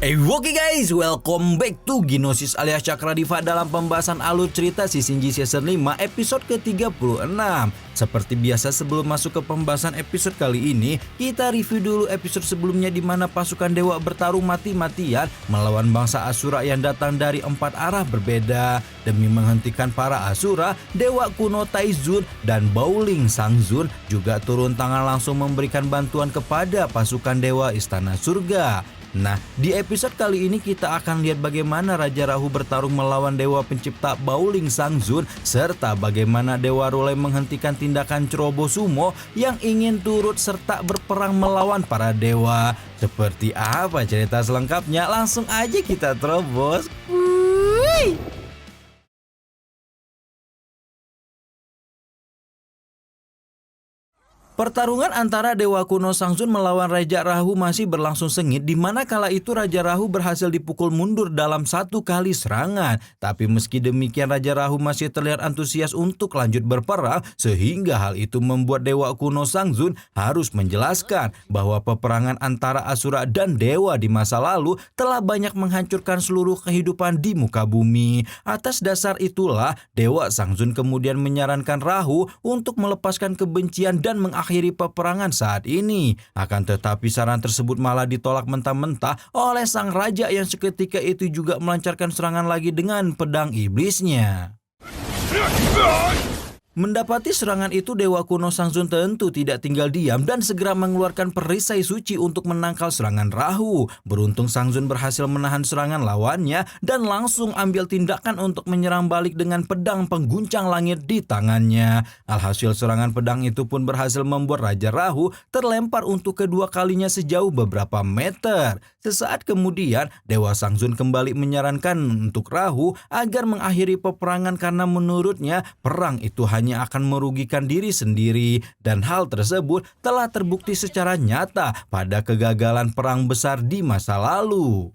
Oke guys, welcome back to Gnosis alias Cakra Diva dalam pembahasan alur cerita si Shinji Season 5 episode ke-36. Seperti biasa sebelum masuk ke pembahasan episode kali ini, kita review dulu episode sebelumnya di mana pasukan dewa bertarung mati-matian melawan bangsa Asura yang datang dari 4 arah berbeda. Demi menghentikan para Asura, Dewa Kuno Taizun dan Bowling Sangzun juga turun tangan langsung memberikan bantuan kepada pasukan dewa Istana Surga. Nah, di episode kali ini kita akan lihat bagaimana Raja Rahu bertarung melawan Dewa Pencipta Bowling Sangzun serta bagaimana Dewa Rule menghentikan tindakan Ceroboh Sumo yang ingin turut serta berperang melawan para dewa. Seperti apa cerita selengkapnya? Langsung aja kita terobos. Pertarungan antara Dewa Kuno Sangzun melawan Raja Rahu masih berlangsung sengit, di mana kala itu Raja Rahu berhasil dipukul mundur dalam 1 kali serangan. Tapi meski demikian Raja Rahu masih terlihat antusias untuk lanjut berperang, sehingga hal itu membuat Dewa Kuno Sangzun harus menjelaskan bahwa peperangan antara Asura dan dewa di masa lalu telah banyak menghancurkan seluruh kehidupan di muka bumi. Atas dasar itulah Dewa Sangzun kemudian menyarankan Rahu untuk melepaskan kebencian dan mengakhiri peperangan saat ini. Akan tetapi saran tersebut malah ditolak mentah-mentah oleh sang raja yang seketika itu juga melancarkan serangan lagi dengan pedang iblisnya. Mendapati serangan itu, Dewa Kuno Sangzun tentu tidak tinggal diam dan segera mengeluarkan perisai suci untuk menangkal serangan Rahu. Beruntung Sangzun berhasil menahan serangan lawannya dan langsung ambil tindakan untuk menyerang balik dengan pedang pengguncang langit di tangannya. Alhasil serangan pedang itu pun berhasil membuat Raja Rahu terlempar untuk kedua kalinya sejauh beberapa meter. Sesaat kemudian Dewa Sangzun kembali menyarankan untuk Rahu agar mengakhiri peperangan karena menurutnya perang itu hanya akan merugikan diri sendiri, dan hal tersebut telah terbukti secara nyata pada kegagalan perang besar di masa lalu.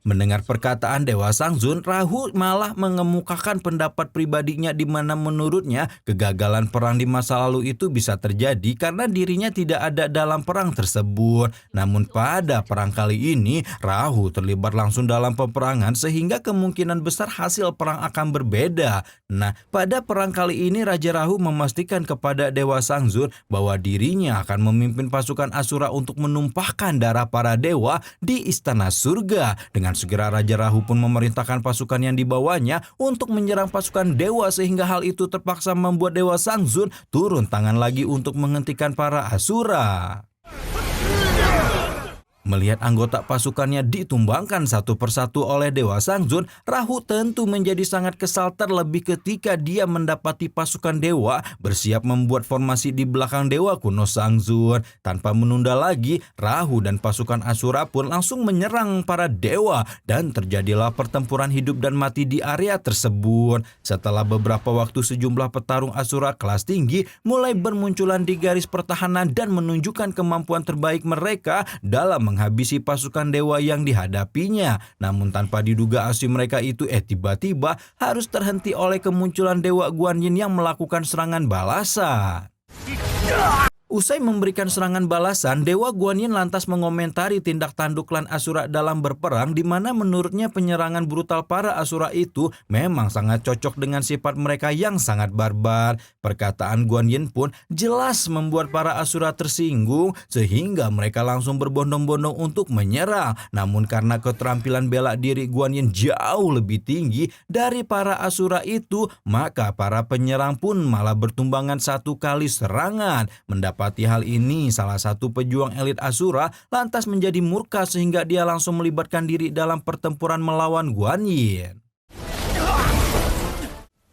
Mendengar perkataan Dewa Sangzun, Rahu malah mengemukakan pendapat pribadinya di mana menurutnya kegagalan perang di masa lalu itu bisa terjadi karena dirinya tidak ada dalam perang tersebut. Namun pada perang kali ini, Rahu terlibat langsung dalam peperangan sehingga kemungkinan besar hasil perang akan berbeda. Nah, pada perang kali ini Raja Rahu memastikan kepada Dewa Sangzun bahwa dirinya akan memimpin pasukan Asura untuk menumpahkan darah para dewa di Istana Surga. Dengan segera Raja Rahu pun memerintahkan pasukan yang dibawanya untuk menyerang pasukan dewa sehingga hal itu terpaksa membuat Dewa Sangzun turun tangan lagi untuk menghentikan para Asura. Melihat anggota pasukannya ditumbangkan satu persatu oleh Dewa Sangzun, Rahu tentu menjadi sangat kesal terlebih ketika dia mendapati pasukan dewa bersiap membuat formasi di belakang Dewa Kuno Sangzun. Tanpa menunda lagi, Rahu dan pasukan Asura pun langsung menyerang para dewa dan terjadilah pertempuran hidup dan mati di area tersebut. Setelah beberapa waktu sejumlah petarung Asura kelas tinggi mulai bermunculan di garis pertahanan dan menunjukkan kemampuan terbaik mereka dalam menghabisi pasukan dewa yang dihadapinya. Namun tanpa diduga aksi mereka itu tiba-tiba harus terhenti oleh kemunculan Dewa Guanyin yang melakukan serangan balasan. Usai memberikan serangan balasan, Dewa Guanyin lantas mengomentari tindak tanduk klan Asura dalam berperang, di mana menurutnya penyerangan brutal para Asura itu memang sangat cocok dengan sifat mereka yang sangat barbar. Perkataan Guanyin pun jelas membuat para Asura tersinggung sehingga mereka langsung berbondong-bondong untuk menyerang. Namun karena keterampilan bela diri Guanyin jauh lebih tinggi dari para Asura itu, maka para penyerang pun malah bertumbangan 1 kali serangan. Mendapati hal ini, salah satu pejuang elit Asura lantas menjadi murka sehingga dia langsung melibatkan diri dalam pertempuran melawan Guanyin.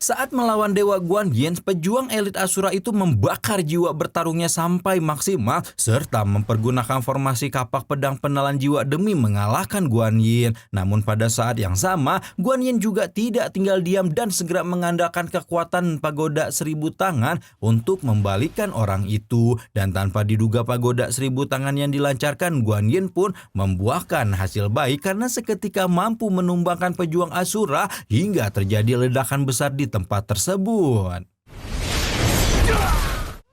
Saat melawan Dewa Guanyin, pejuang elit Asura itu membakar jiwa bertarungnya sampai maksimal serta mempergunakan formasi kapak pedang penelan jiwa demi mengalahkan Guanyin. Namun pada saat yang sama, Guanyin juga tidak tinggal diam dan segera mengandalkan kekuatan pagoda 1000 tangan untuk membalikkan orang itu. Dan tanpa diduga pagoda 1000 tangan yang dilancarkan Guanyin pun membuahkan hasil baik karena seketika mampu menumbangkan pejuang Asura hingga terjadi ledakan besar di tempat tersebut.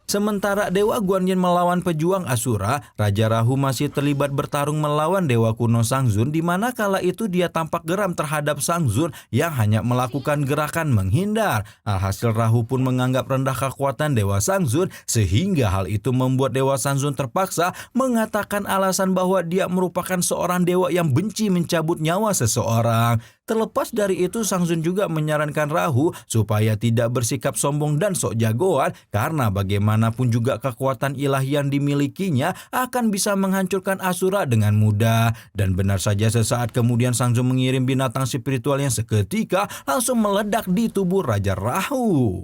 Sementara Dewa Guanyin melawan pejuang Asura, Raja Rahu masih terlibat bertarung melawan Dewa kuno Sang Zun, di mana kala itu dia tampak geram terhadap Sang Zun yang hanya melakukan gerakan menghindar. Alhasil Rahu pun menganggap rendah kekuatan Dewa Sang Zun, sehingga hal itu membuat Dewa Sang Zun terpaksa mengatakan alasan bahwa dia merupakan seorang dewa yang benci mencabut nyawa seseorang. Terlepas dari itu, Sang Zun juga menyarankan Rahu supaya tidak bersikap sombong dan sok jagoan, karena bagaimanapun juga kekuatan ilahi yang dimilikinya akan bisa menghancurkan Asura dengan mudah. Dan benar saja, sesaat kemudian Sang Zun mengirim binatang spiritual yang seketika langsung meledak di tubuh Raja Rahu.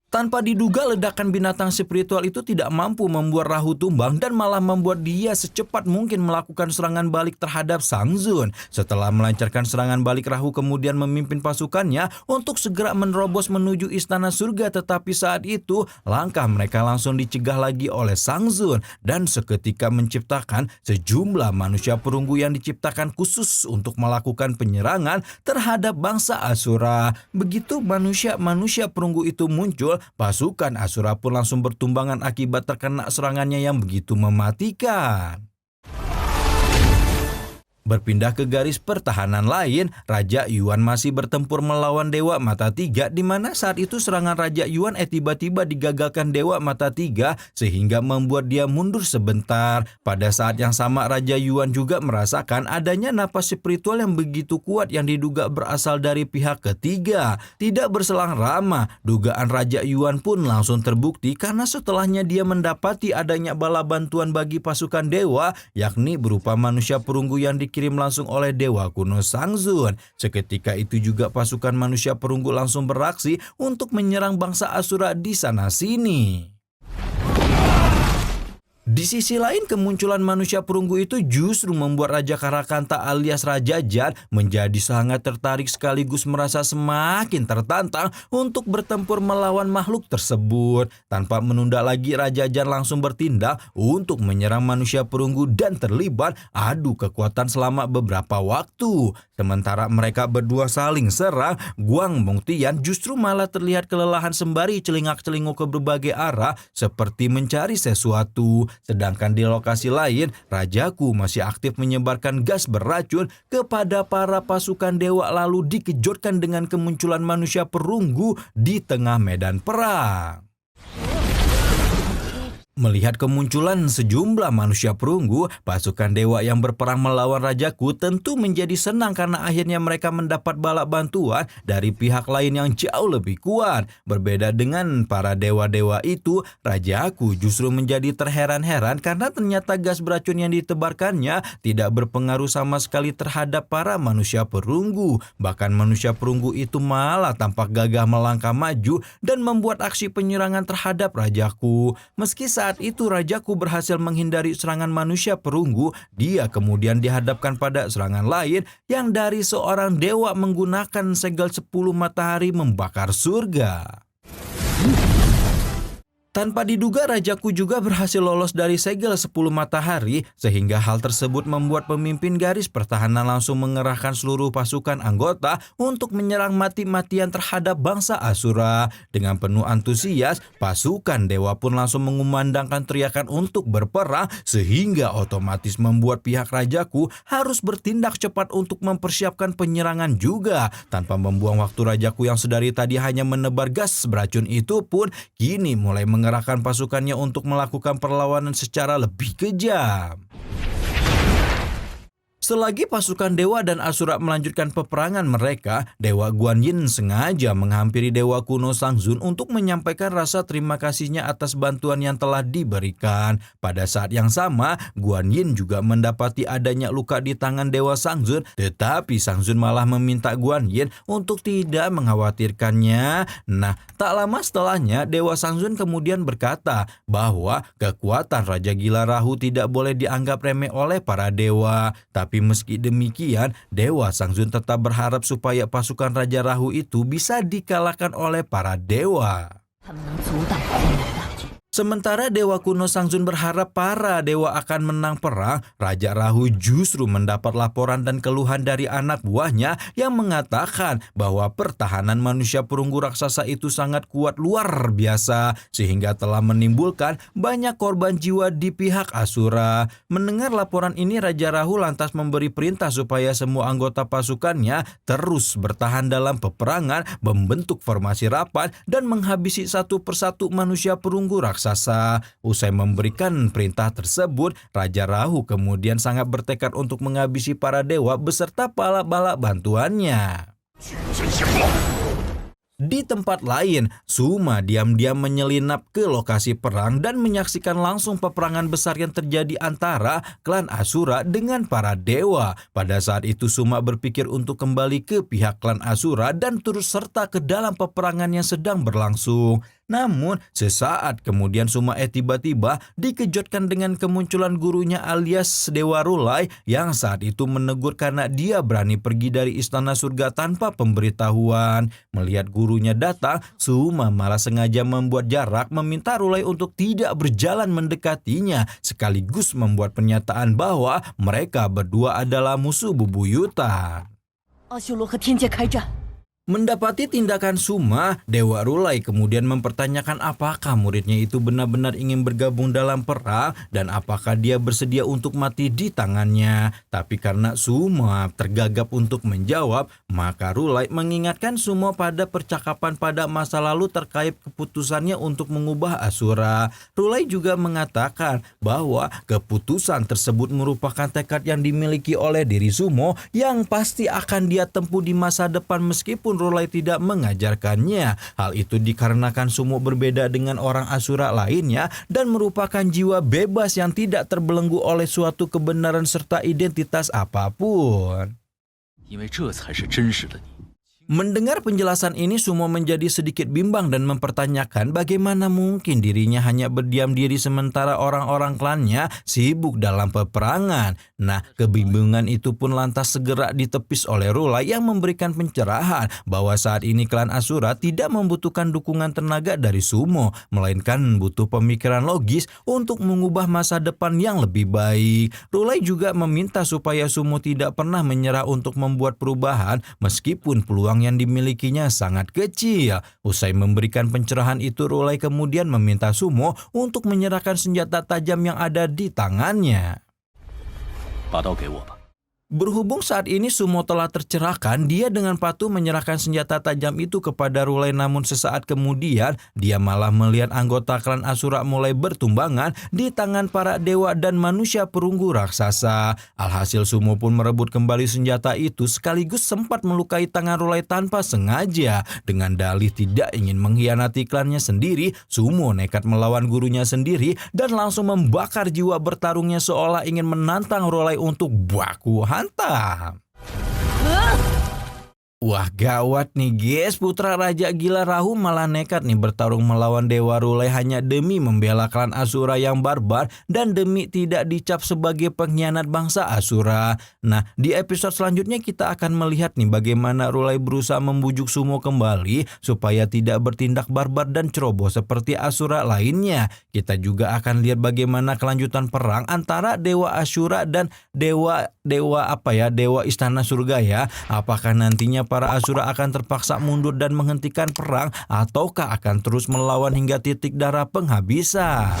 Tanpa diduga, ledakan binatang spiritual itu tidak mampu membuat Rahu tumbang dan malah membuat dia secepat mungkin melakukan serangan balik terhadap Sang Zun. Setelah melancarkan serangan balik, Rahu kemudian memimpin pasukannya untuk segera menerobos menuju istana surga, tetapi saat itu langkah mereka langsung dicegah lagi oleh Sang Zun dan seketika menciptakan sejumlah manusia perunggu yang diciptakan khusus untuk melakukan penyerangan terhadap bangsa Asura. Begitu manusia perunggu itu muncul, pasukan Asura pun langsung bertumbangan akibat terkena serangannya yang begitu mematikan. Berpindah ke garis pertahanan lain, Raja Yuan masih bertempur melawan Dewa Mata Tiga, di mana saat itu serangan Raja Yuan tiba-tiba digagalkan Dewa Mata Tiga sehingga membuat dia mundur sebentar. Pada saat yang sama, Raja Yuan juga merasakan adanya napas spiritual yang begitu kuat yang diduga berasal dari pihak ketiga. Tidak berselang lama, dugaan Raja Yuan pun langsung terbukti karena setelahnya dia mendapati adanya bala bantuan bagi pasukan dewa, yakni berupa manusia perunggu yang dikirim langsung oleh Dewa kuno Sang Zun. Seketika itu juga pasukan manusia perunggu langsung beraksi untuk menyerang bangsa Asura di sana sini. Di sisi lain, kemunculan manusia perunggu itu justru membuat Raja Karakanta alias Raja Jan menjadi sangat tertarik sekaligus merasa semakin tertantang untuk bertempur melawan makhluk tersebut. Tanpa menunda lagi, Raja Jan langsung bertindak untuk menyerang manusia perunggu dan terlibat adu kekuatan selama beberapa waktu. Sementara mereka berdua saling serang, Guang Mongtian justru malah terlihat kelelahan sembari celingak-celinguk ke berbagai arah seperti mencari sesuatu. Sedangkan di lokasi lain, Rajaku masih aktif menyebarkan gas beracun kepada para pasukan dewa lalu dikejutkan dengan kemunculan manusia perunggu di tengah medan perang. Melihat kemunculan sejumlah manusia perunggu, pasukan dewa yang berperang melawan Rajaku tentu menjadi senang karena akhirnya mereka mendapat bala bantuan dari pihak lain yang jauh lebih kuat. Berbeda dengan para dewa-dewa itu, Rajaku justru menjadi terheran-heran karena ternyata gas beracun yang ditebarkannya tidak berpengaruh sama sekali terhadap para manusia perunggu. Bahkan manusia perunggu itu malah tampak gagah melangkah maju dan membuat aksi penyerangan terhadap Rajaku. Meski saat itu Rajaku berhasil menghindari serangan manusia perunggu, dia kemudian dihadapkan pada serangan lain yang dari seorang dewa menggunakan segel 10 matahari membakar surga. Tanpa diduga, Rajaku juga berhasil lolos dari segel 10 matahari, sehingga hal tersebut membuat pemimpin garis pertahanan langsung mengerahkan seluruh pasukan anggota untuk menyerang mati-matian terhadap bangsa Asura. Dengan penuh antusias, pasukan dewa pun langsung mengumandangkan teriakan untuk berperang, sehingga otomatis membuat pihak Rajaku harus bertindak cepat untuk mempersiapkan penyerangan juga. Tanpa membuang waktu, Rajaku yang sedari tadi hanya menebar gas beracun itu pun kini mulai mengerahkan pasukannya untuk melakukan perlawanan secara lebih kejam. Selagi pasukan dewa dan Asura melanjutkan peperangan mereka, Dewa Guanyin sengaja menghampiri Dewa kuno Sang Zun untuk menyampaikan rasa terima kasihnya atas bantuan yang telah diberikan. Pada saat yang sama, Guanyin juga mendapati adanya luka di tangan Dewa Sang Zun, tetapi Sang Zun malah meminta Guanyin untuk tidak mengkhawatirkannya. Nah, tak lama setelahnya, Dewa Sang Zun kemudian berkata bahwa kekuatan Raja Gila Rahu tidak boleh dianggap remeh oleh para dewa. Tapi meski demikian, Dewa Sang Zun tetap berharap supaya pasukan Raja Rahu itu bisa dikalahkan oleh para dewa. Sementara Dewa kuno Sangzun berharap para dewa akan menang perang, Raja Rahu justru mendapat laporan dan keluhan dari anak buahnya yang mengatakan bahwa pertahanan manusia perunggu raksasa itu sangat kuat luar biasa sehingga telah menimbulkan banyak korban jiwa di pihak Asura. Mendengar laporan ini, Raja Rahu lantas memberi perintah supaya semua anggota pasukannya terus bertahan dalam peperangan, membentuk formasi rapat dan menghabisi satu persatu manusia perunggu raksasa. Usai memberikan perintah tersebut, Raja Rahu kemudian sangat bertekad untuk menghabisi para dewa beserta bala-bala bantuannya. Di tempat lain, Suma diam-diam menyelinap ke lokasi perang dan menyaksikan langsung peperangan besar yang terjadi antara klan Asura dengan para dewa. Pada saat itu Suma berpikir untuk kembali ke pihak klan Asura dan turut serta ke dalam peperangan yang sedang berlangsung. Namun, sesaat kemudian Suma tiba-tiba dikejutkan dengan kemunculan gurunya alias Dewa Rulai yang saat itu menegur karena dia berani pergi dari istana surga tanpa pemberitahuan. Melihat gurunya datang, Suma malah sengaja membuat jarak meminta Rulai untuk tidak berjalan mendekatinya, sekaligus membuat pernyataan bahwa mereka berdua adalah musuh bebuyutan. Mendapati tindakan Suma, Dewa Rulai kemudian mempertanyakan apakah muridnya itu benar-benar ingin bergabung dalam perang dan apakah dia bersedia untuk mati di tangannya. Tapi karena Suma tergagap untuk menjawab, maka Rulai mengingatkan Suma pada percakapan pada masa lalu terkait keputusannya untuk mengubah Asura. Rulai juga mengatakan bahwa keputusan tersebut merupakan tekad yang dimiliki oleh diri Sumo yang pasti akan dia tempuh di masa depan meskipun Rulai tidak mengajarkannya. Hal itu dikarenakan Sumo berbeda dengan orang Asura lainnya dan merupakan jiwa bebas yang tidak terbelenggu oleh suatu kebenaran serta identitas apapun. Mendengar penjelasan ini, Sumo menjadi sedikit bimbang dan mempertanyakan bagaimana mungkin dirinya hanya berdiam diri sementara orang-orang klannya sibuk dalam peperangan. Nah, kebimbangan itu pun lantas segera ditepis oleh Rulai yang memberikan pencerahan bahwa saat ini klan Asura tidak membutuhkan dukungan tenaga dari Sumo, melainkan butuh pemikiran logis untuk mengubah masa depan yang lebih baik. Rulai juga meminta supaya Sumo tidak pernah menyerah untuk membuat perubahan meskipun peluang yang dimilikinya sangat kecil. Usai memberikan pencerahan itu, Rulai kemudian meminta Sumo untuk menyerahkan senjata tajam yang ada di tangannya. Berhubung saat ini Sumo telah tercerahkan, dia dengan patuh menyerahkan senjata tajam itu kepada Rulai, namun sesaat kemudian dia malah melihat anggota klan Asura mulai bertumbangan di tangan para dewa dan manusia perunggu raksasa. Alhasil Sumo pun merebut kembali senjata itu sekaligus sempat melukai tangan Rulai tanpa sengaja. Dengan dalih tidak ingin mengkhianati klannya sendiri, Sumo nekat melawan gurunya sendiri dan langsung membakar jiwa bertarungnya seolah ingin menantang Rulai untuk baku hantam. Wah, gawat nih guys, putra Raja Gila Rahu malah nekat nih bertarung melawan Dewa Rulai hanya demi membela klan Asura yang barbar dan demi tidak dicap sebagai pengkhianat bangsa Asura. Nah, di episode selanjutnya kita akan melihat nih bagaimana Rulai berusaha membujuk Sumo kembali supaya tidak bertindak barbar dan ceroboh seperti Asura lainnya. Kita juga akan lihat bagaimana kelanjutan perang antara Dewa Asura dan Dewa Istana Surga ya. Apakah nantinya para Asura akan terpaksa mundur dan menghentikan perang ataukah akan terus melawan hingga titik darah penghabisan?